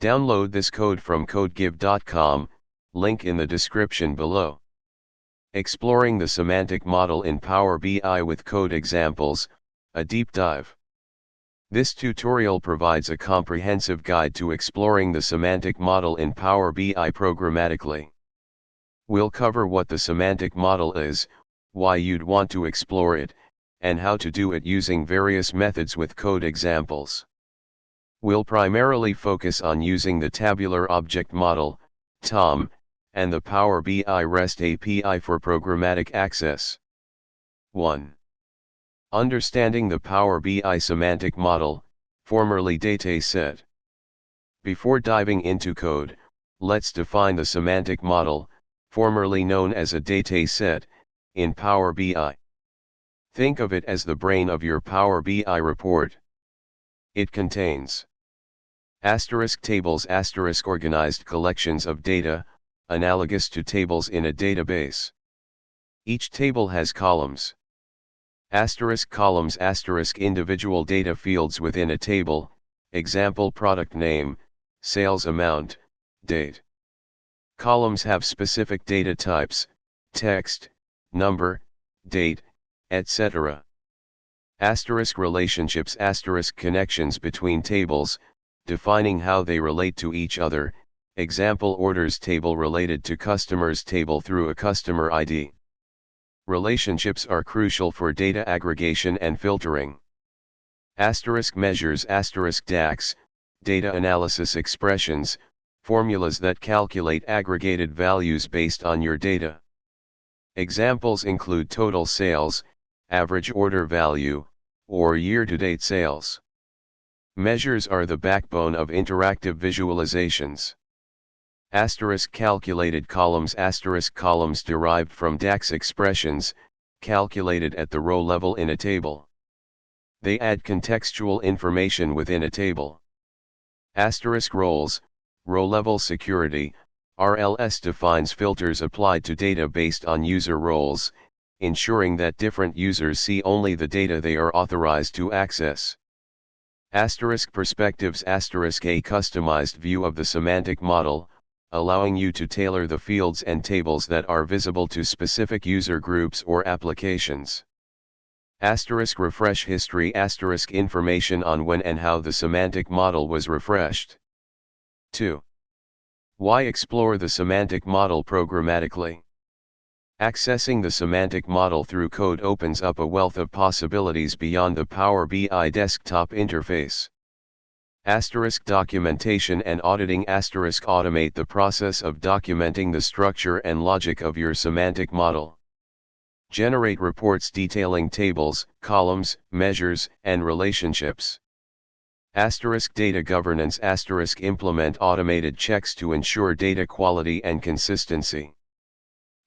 Download this code from codegive.com, link in the description below. Exploring the semantic model in Power BI with code examples, a deep dive. This tutorial provides a comprehensive guide to exploring the semantic model in Power BI programmatically. We'll cover what the semantic model is, why you'd want to explore it, and how to do it using various methods with code examples. We'll primarily focus on using the tabular object model, TOM, and the Power BI REST API for programmatic access. 1. Understanding the Power BI semantic model, formerly dataset. Before diving into code, let's define the semantic model, formerly known as a dataset, in Power BI. Think of it as the brain of your Power BI report. It contains tables, organized collections of data, analogous to tables in a database. Each table has columns. Columns, individual data fields within a table, example product name, sales amount, date. Columns have specific data types, text, number, date, etc. Relationships, connections between tables, defining how they relate to each other, example orders table related to customers table through a customer ID. Relationships are crucial for data aggregation and filtering. Measures, DAX, data analysis expressions, formulas that calculate aggregated values based on your data. Examples include total sales, average order value, or year-to-date sales. Measures are the backbone of interactive visualizations. Calculated columns, columns derived from DAX expressions, calculated at the row level in a table. They add contextual information within a table. Roles, row-level security, RLS defines filters applied to data based on user roles, ensuring that different users see only the data they are authorized to access. Perspectives, a customized view of the semantic model, allowing you to tailor the fields and tables that are visible to specific user groups or applications. Refresh history, information on when and how the semantic model was refreshed. 2. Why explore the semantic model programmatically? Accessing the semantic model through code opens up a wealth of possibilities beyond the Power BI desktop interface. Documentation and auditing. Automate the process of documenting the structure and logic of your semantic model. Generate reports detailing tables, columns, measures, and relationships. Data governance. Implement automated checks to ensure data quality and consistency.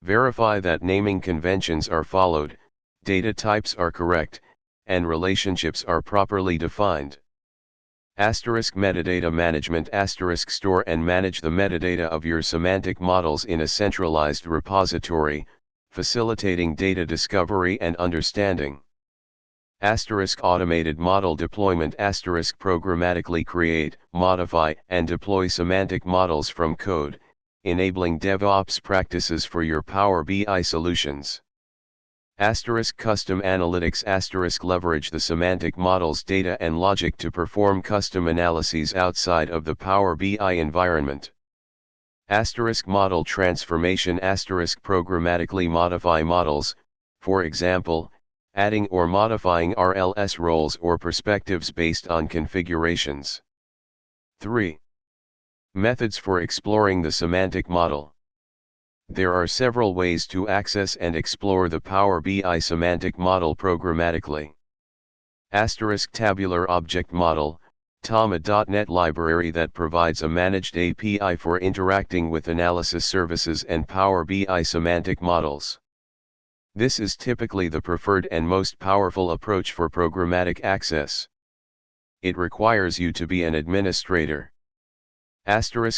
Verify that naming conventions are followed, data types are correct, and relationships are properly defined. Metadata management. Store and manage the metadata of your semantic models in a centralized repository, facilitating data discovery and understanding. Automated model deployment. Programmatically create, modify, and deploy semantic models from code, enabling DevOps practices for your Power BI solutions. Custom analytics. Leverage the semantic model's data and logic to perform custom analyses outside of the Power BI environment. Model transformation. Programmatically modify models, for example, adding or modifying RLS roles or perspectives based on configurations. 3. Methods for exploring the semantic model. There are several ways to access and explore the Power BI semantic model programmatically. Tabular object model, TOM, a .NET library that provides a managed API for interacting with analysis services and Power BI semantic models. This is typically the preferred and most powerful approach for programmatic access. It requires you to be an administrator.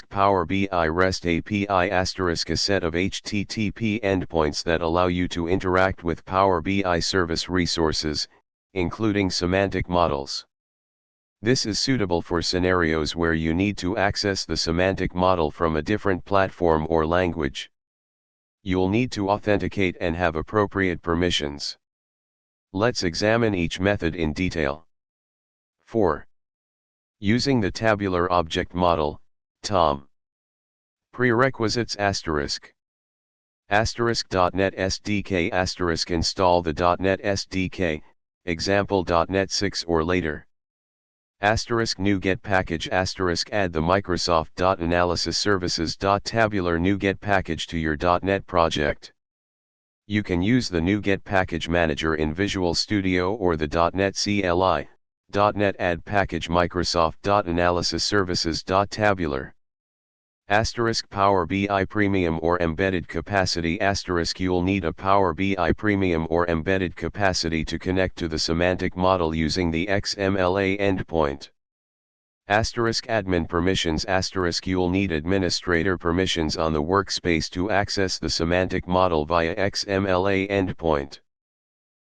Power BI REST API a set of HTTP endpoints that allow you to interact with Power BI service resources, including semantic models. This is suitable for scenarios where you need to access the semantic model from a different platform or language. You'll need to authenticate and have appropriate permissions. Let's examine each method in detail. 4. Using the tabular object model, TOM. Prerequisites ***.NET SDK ** install the .NET SDK, example .NET 6 or later. *NuGet package ** add the Microsoft.Analysis Services .tabular NuGet package to your .NET project. You can use the NuGet package manager in Visual Studio or the .NET CLI, .NET add package Microsoft.Analysis Services .tabular. Power BI Premium or Embedded Capacity * You'll need a Power BI Premium or Embedded Capacity to connect to the semantic model using the XMLA endpoint. Admin permissions * You'll need administrator permissions on the workspace to access the semantic model via XMLA endpoint.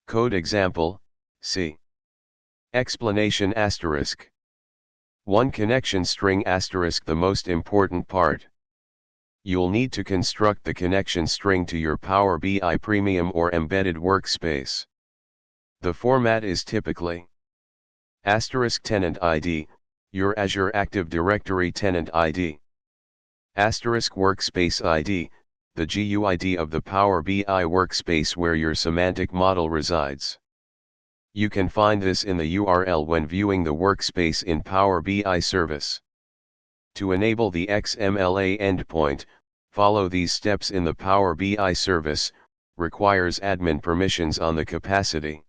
Code example, C. Explanation * 1 Connection string * the most important part. You'll need to construct the connection string to your Power BI Premium or embedded workspace. The format is typically *tenant ID, your Azure Active Directory tenant ID. *workspace ID, the GUID of the Power BI workspace where your semantic model resides. You can find this in the URL when viewing the workspace in Power BI Service. To enable the XMLA endpoint, follow these steps in the Power BI Service, requires admin permissions on the capacity.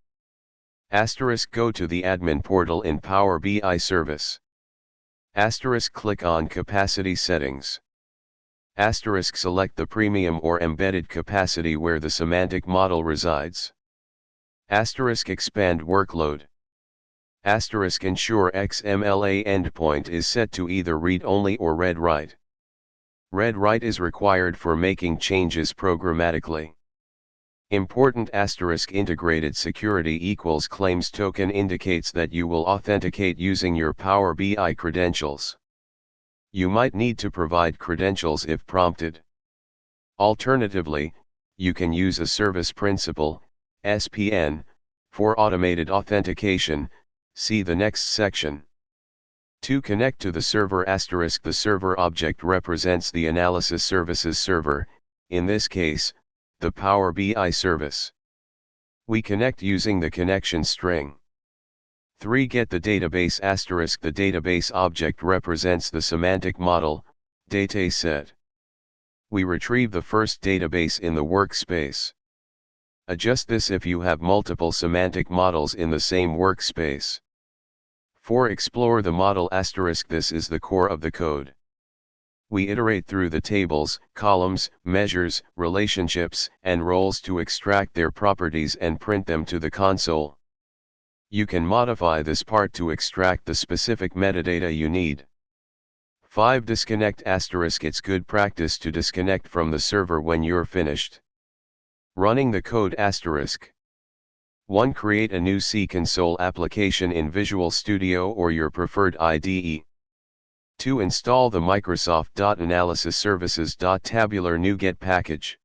Go to the admin portal in Power BI Service. Click on Capacity Settings. Select the premium or embedded capacity where the semantic model resides. Expand workload. Ensure XMLA endpoint is set to either read-only or read-write. Read-write is required for making changes programmatically. Important * integrated security equals claims token indicates that you will authenticate using your Power BI credentials. You might need to provide credentials if prompted. Alternatively, you can use a service principal, SPN, for automated authentication. See the next section. To connect to the server *, the server object represents the analysis services server, in this case, the Power BI service. We connect using the connection string. 3. Get the database *, the database object represents the semantic model, dataset. We retrieve the first database in the workspace. Adjust this if you have multiple semantic models in the same workspace. 4. Explore the model *, this is the core of the code. We iterate through the tables, columns, measures, relationships, and roles to extract their properties and print them to the console. You can modify this part to extract the specific metadata you need. 5. Disconnect *, it's good practice to disconnect from the server when you're finished running the code *. 1. Create a new C console application in Visual Studio or your preferred IDE. 2. Install the Microsoft.Analysis Services .tabular NuGet package.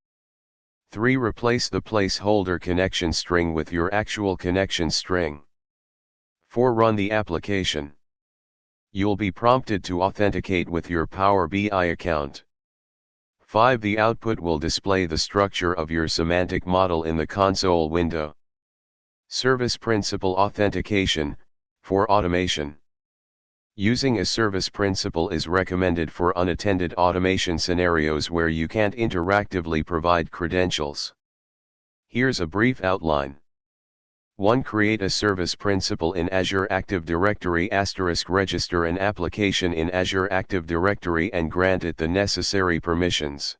3. Replace the placeholder connection string with your actual connection string. 4. Run the application. You'll be prompted to authenticate with your Power BI account. 5. The output will display the structure of your semantic model in the console window. Service Principal Authentication, for automation. Using a service principal is recommended for unattended automation scenarios where you can't interactively provide credentials. Here's a brief outline. 1. Create a service principal in Azure Active Directory *, register an application in Azure Active Directory and grant it the necessary permissions.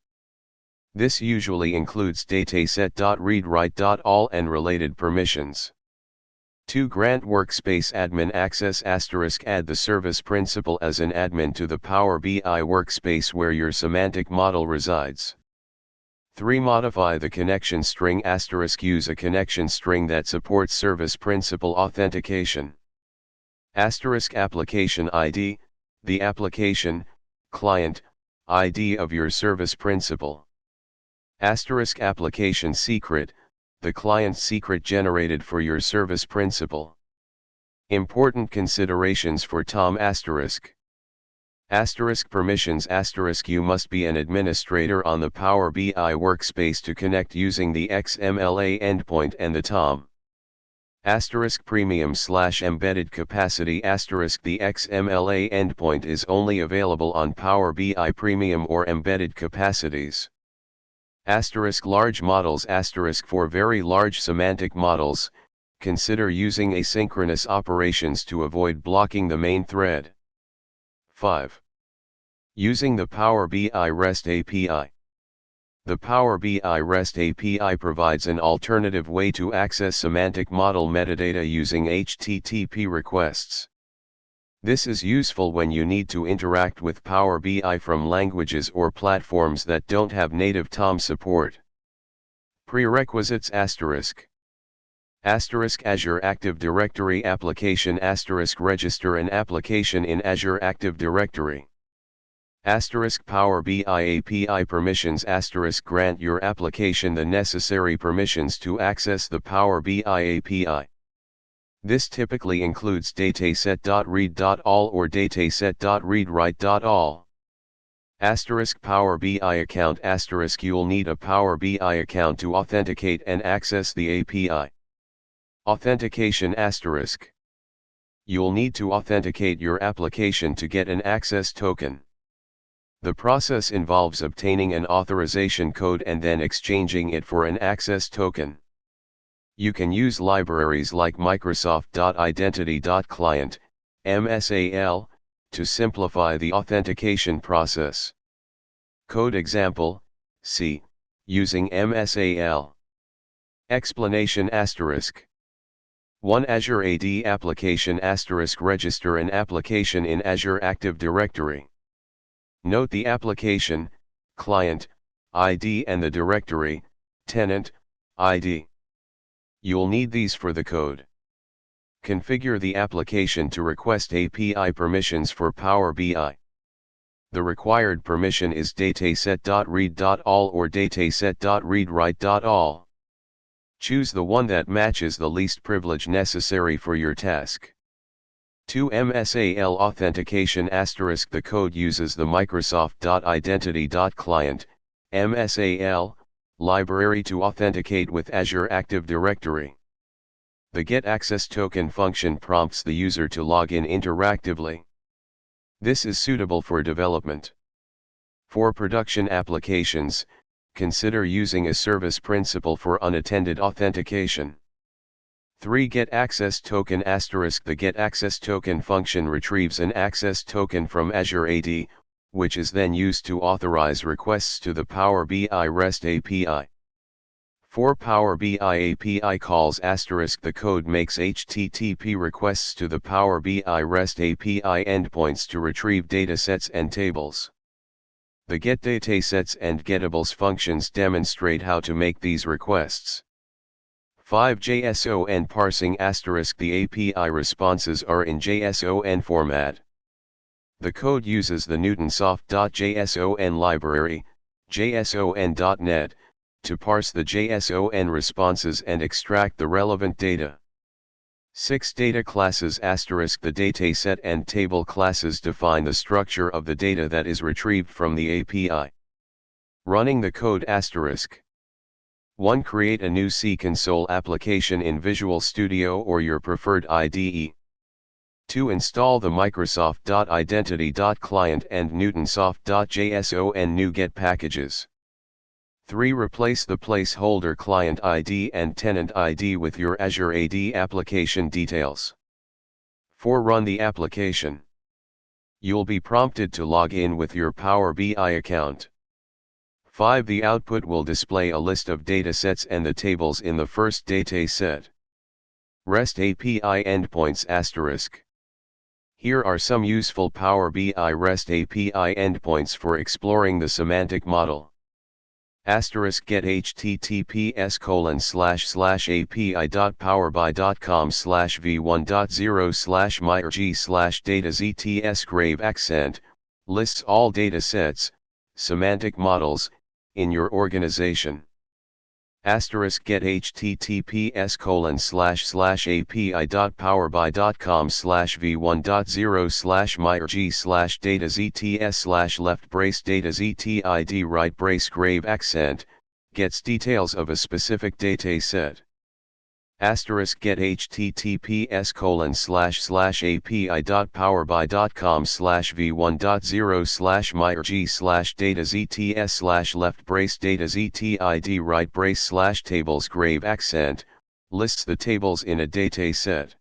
This usually includes dataset.readwrite.all and related permissions. 2. Grant workspace admin access *, add the service principal as an admin to the Power BI workspace where your semantic model resides. 3. Modify the connection string *, use a connection string that supports service principal authentication. Application ID, the application, client, ID of your service principal. Application secret, the client's secret generated for your service principal. Important considerations for Tom permissions you must be an administrator on the Power BI workspace to connect using the XMLA endpoint and the Tom. Premium/embedded capacity the XMLA endpoint is only available on Power BI Premium or embedded capacities. Large models for very large semantic models, consider using asynchronous operations to avoid blocking the main thread. 5. Using the Power BI REST API. The Power BI REST API provides an alternative way to access semantic model metadata using HTTP requests. This is useful when you need to interact with Power BI from languages or platforms that don't have native Tom support. Prerequisites Azure Active Directory application register an application in Azure Active Directory. Power BI API permissions grant your application the necessary permissions to access the Power BI API. This typically includes dataset.read.all or dataset.readwrite.all. Power BI account you'll need a Power BI account to authenticate and access the API. Authentication you'll need to authenticate your application to get an access token. The process involves obtaining an authorization code and then exchanging it for an access token. You can use libraries like Microsoft.Identity.Client, MSAL, to simplify the authentication process. Code example, C, using MSAL. Explanation 1. Azure AD application register an application in Azure Active Directory. Note the application, client, ID and the directory, tenant, ID. You'll need these for the code. Configure the application to request API permissions for Power BI. The required permission is dataset.read.all or dataset.readwrite.all. Choose the one that matches the least privilege necessary for your task. 2. MSAL authentication the code uses the Microsoft.Identity.Client, MSAL, library to authenticate with Azure Active Directory. The getAccessToken function prompts the user to log in interactively. This is suitable for development. For production applications, consider using a service principal for unattended authentication. 3. GetAccessToken the getAccessToken function retrieves an access token from Azure AD, which is then used to authorize requests to the Power BI REST API. 4. Power BI API calls the code makes HTTP requests to the Power BI REST API endpoints to retrieve datasets and tables. The getDatasets and getables functions demonstrate how to make these requests. 5. JSON parsing the API responses are in JSON format. The code uses the Newtonsoft.json library, json.net, to parse the JSON responses and extract the relevant data. 6. Data classes the dataset and table classes define the structure of the data that is retrieved from the API. Running the code 1. Create a new C console application in Visual Studio or your preferred IDE. 2. Install the Microsoft.Identity.Client and Newtonsoft.json NuGet packages. 3. Replace the placeholder client ID and tenant ID with your Azure AD application details. 4. Run the application. You'll be prompted to log in with your Power BI account. 5. The output will display a list of datasets and the tables in the first dataset. REST API endpoints Here are some useful Power BI REST API endpoints for exploring the semantic model. Asterisk get https://api.powerbi.com/v1.0/myrg/data zts grave lists all datasets, semantic models, in your organization. Asterisk get https://api.powerbi.com/v1.0/myrg/data zts/left brace data ztid right brace grave accent gets details of a specific dataset. Asterisk get https://api.powerbi.com/v1.0/myrg/data zts/left brace data ztid right brace tables grave accent lists the tables in a dataset.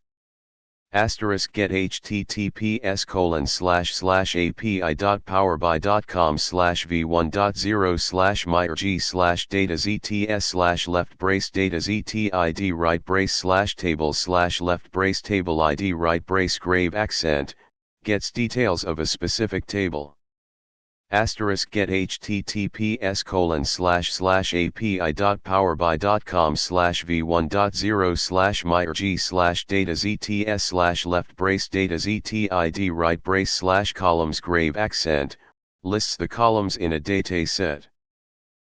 Asterisk get https://api.powerbi.com/v1.0/myrg/data zts/left brace data ztid right brace tables/left brace table id right brace grave accent gets details of a specific table. Asterisk get https://api.powerbi.com/v1.0/myrg/data zts/left brace data ztid right brace columns grave accent lists the columns in a dataset.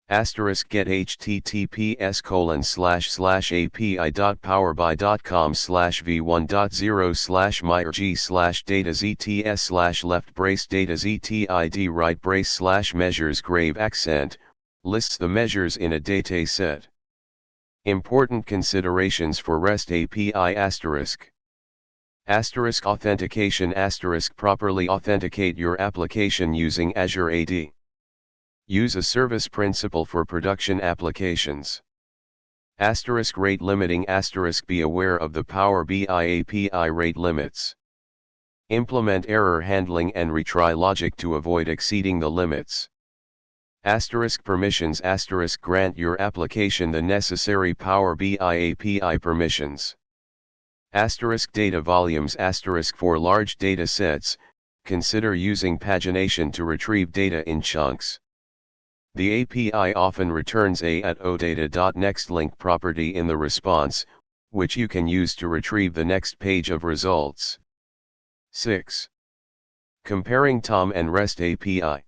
Asterisk get https://api.powerbi.com/v1.0/myrg/data zts/left brace data ztid right brace measures grave accent lists the measures in a dataset. Important considerations for REST API asterisk. Asterisk authentication asterisk properly authenticate your application using Azure AD. Use a service principal for production applications. Asterisk rate limiting asterisk be aware of the Power BI API rate limits. Implement error handling and retry logic to avoid exceeding the limits. Asterisk permissions asterisk grant your application the necessary Power BI API permissions. Asterisk data volumes asterisk for large data sets, consider using pagination to retrieve data in chunks. The API often returns a @odata.nextLink property in the response, which you can use to retrieve the next page of results. 6. Comparing TOM and REST API.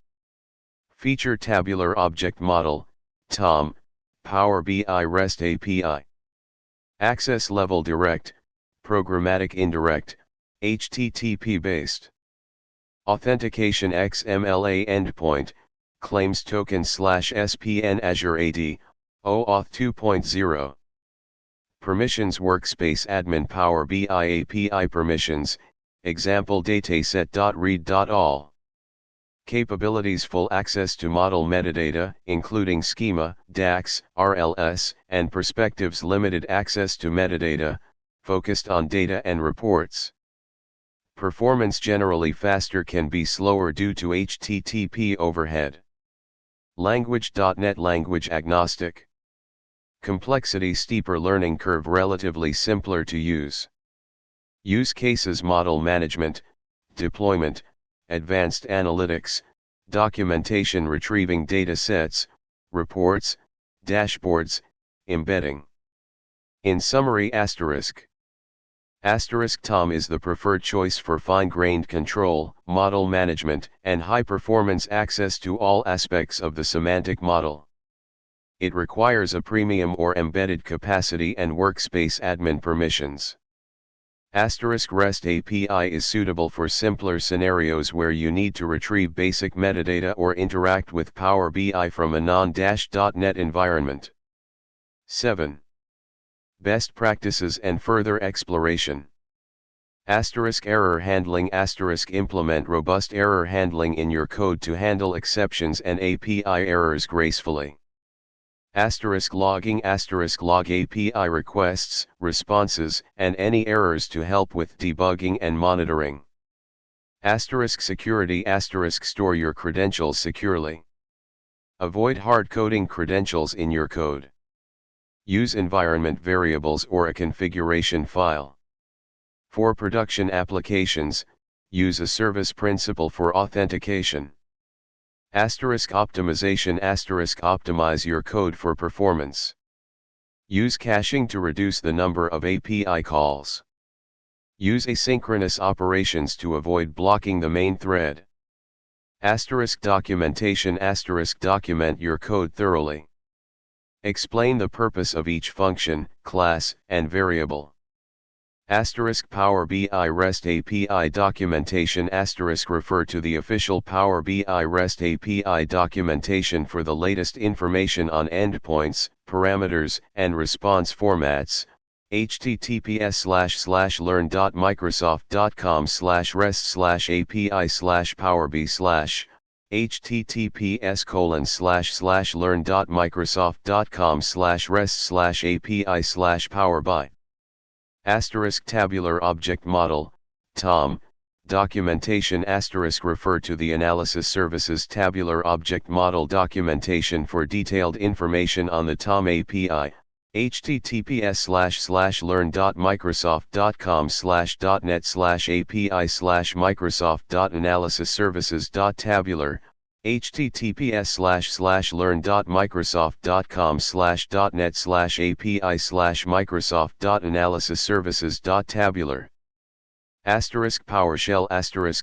Feature Tabular Object Model, TOM, Power BI REST API. Access Level Direct, Programmatic Indirect, HTTP Based. Authentication XML Endpoint, Claims Token /SPN Azure AD, OAuth 2.0. Permissions Workspace Admin Power BI API Permissions, Example Dataset.read.all. Capabilities Full access to model metadata, including schema, DAX, RLS, and perspectives Limited access to metadata, focused on data and reports. Performance generally faster can be slower due to HTTP overhead. Language.NET Language agnostic. Complexity steeper learning curve relatively simpler to use. Use cases model management, deployment, advanced analytics, documentation retrieving data sets, reports, dashboards, embedding. In summary TOM is the preferred choice for fine-grained control, model management, and high-performance access to all aspects of the semantic model. It requires a premium or embedded capacity and workspace admin permissions. REST API is suitable for simpler scenarios where you need to retrieve basic metadata or interact with Power BI from a non-.NET environment. 7. Best practices and further exploration. Error handling implement robust error handling in your code to handle exceptions and API errors gracefully. Logging log API requests, responses, and any errors to help with debugging and monitoring. Security store your credentials securely. Avoid hard-coding credentials in your code. Use environment variables or a configuration file. For production applications, use a service principal for authentication. Optimization optimize your code for performance. Use caching to reduce the number of API calls. Use asynchronous operations to avoid blocking the main thread. Documentation document your code thoroughly. Explain the purpose of each function, class, and variable. Power BI REST API documentation refer to the official Power BI REST API documentation for the latest information on endpoints, parameters, and response formats. https://learn.microsoft.com/rest/api/powerbi/ https://learn.microsoft.com/rest/api/powerbi. Tabular object model, TOM, documentation refer to the analysis services tabular object model documentation for detailed information on the TOM API. https://learn.microsoft.com/.net/api/microsoft.analysis-services.tabular, https://learn.microsoft.com/.net/api/microsoft.analysis-services.tabular. PowerShell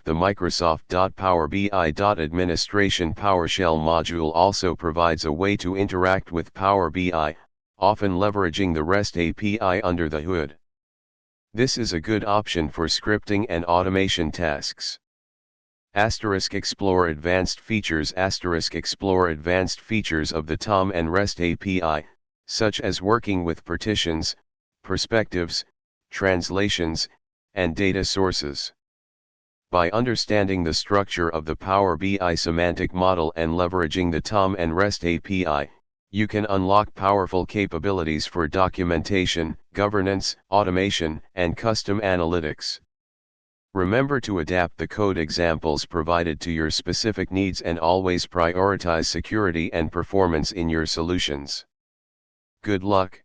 the Microsoft.powerbi.administration PowerShell module also provides a way to interact with Power BI, often leveraging the REST API under the hood. This is a good option for scripting and automation tasks. Explore advanced features. Explore advanced features of the TOM and REST API, such as working with partitions, perspectives, translations, and data sources. By understanding the structure of the Power BI semantic model and leveraging the TOM and REST API, you can unlock powerful capabilities for documentation, governance, automation, and custom analytics. Remember to adapt the code examples provided to your specific needs and always prioritize security and performance in your solutions. Good luck.